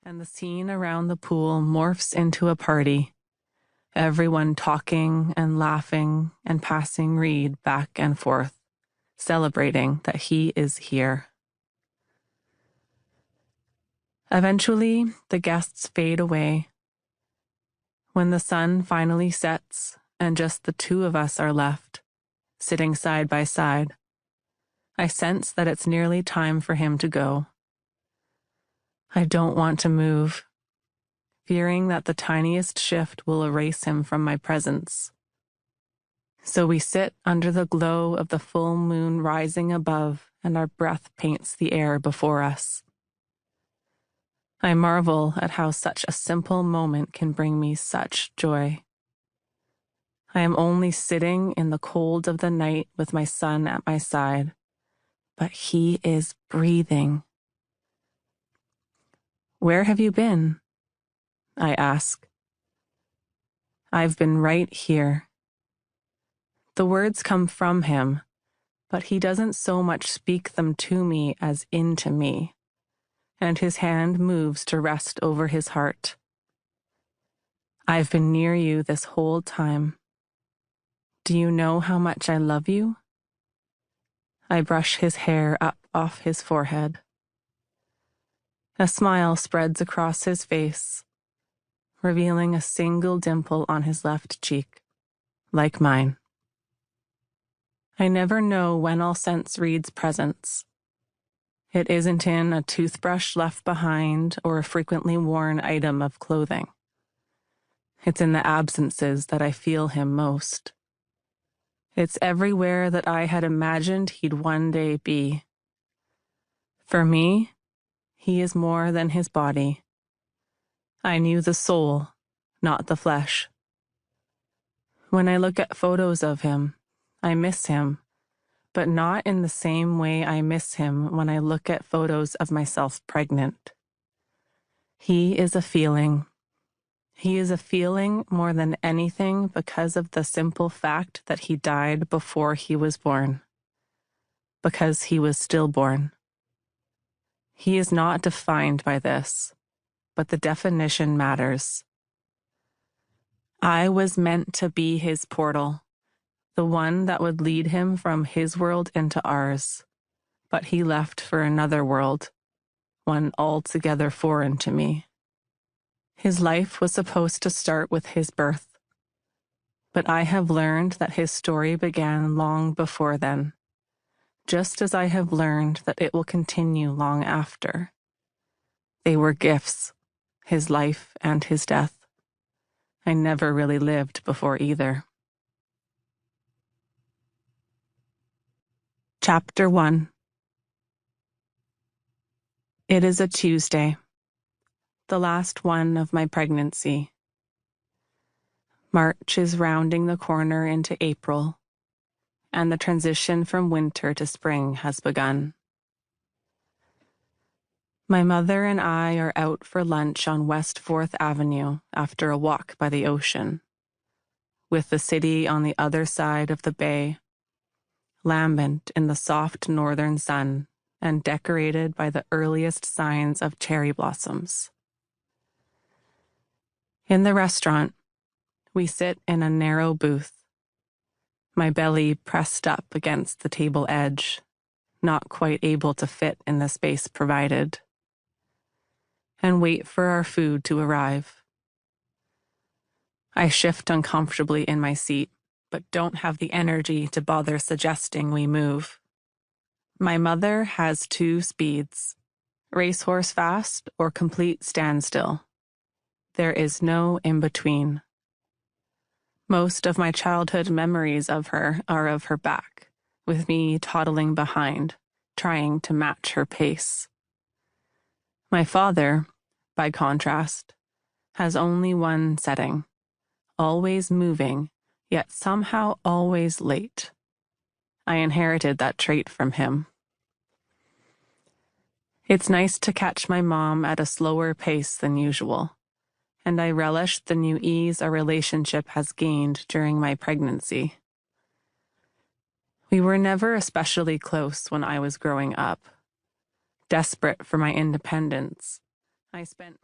and the scene around the pool morphs into a party, everyone talking and laughing and passing Reed back and forth, celebrating that he is here. Eventually, the guests fade away. When the sun finally sets and just the two of us are left, sitting side by side, I sense that it's nearly time for him to go. I don't want to move, fearing that the tiniest shift will erase him from my presence. So we sit under the glow of the full moon rising above, and our breath paints the air before us. I marvel at how such a simple moment can bring me such joy. I am only sitting in the cold of the night with my son at my side, but he is breathing. "Where have you been?" I ask. "I've been right here." The words come from him, but he doesn't so much speak them to me as into me, and his hand moves to rest over his heart. "I've been near you this whole time. Do you know how much I love you?" I brush his hair up off his forehead. A smile spreads across his face, revealing a single dimple on his left cheek, like mine. I never know when I'll sense Reed's presence. It isn't in a toothbrush left behind or a frequently worn item of clothing. It's in the absences that I feel him most. It's everywhere that I had imagined he'd one day be. For me, he is more than his body. I knew the soul, not the flesh. When I look at photos of him, I miss him, but not in the same way I miss him when I look at photos of myself pregnant. He is a feeling. He is a feeling more than anything because of the simple fact that he died before he was born. Because he was stillborn. He is not defined by this, but the definition matters. I was meant to be his portal, the one that would lead him from his world into ours, but he left for another world, one altogether foreign to me. His life was supposed to start with his birth, but I have learned that his story began long before then, just as I have learned that it will continue long after. They were gifts, his life and his death. I never really lived before either. Chapter 1. It is a Tuesday, the last one of my pregnancy. March is rounding the corner into April, and the transition from winter to spring has begun. My mother and I are out for lunch on West 4th Avenue after a walk by the ocean, with the city on the other side of the bay, lambent in the soft northern sun and decorated by the earliest signs of cherry blossoms. In the restaurant, we sit in a narrow booth, my belly pressed up against the table edge, not quite able to fit in the space provided, and wait for our food to arrive. I shift uncomfortably in my seat, but don't have the energy to bother suggesting we move. My mother has two speeds, racehorse fast or complete standstill. There is no in-between. Most of my childhood memories of her are of her back, with me toddling behind, trying to match her pace. My father, by contrast, has only one setting, always moving, yet somehow always late. I inherited that trait from him. It's nice to catch my mom at a slower pace than usual, and I relish the new ease our relationship has gained during my pregnancy. We were never especially close when I was growing up. Desperate for my independence, I spent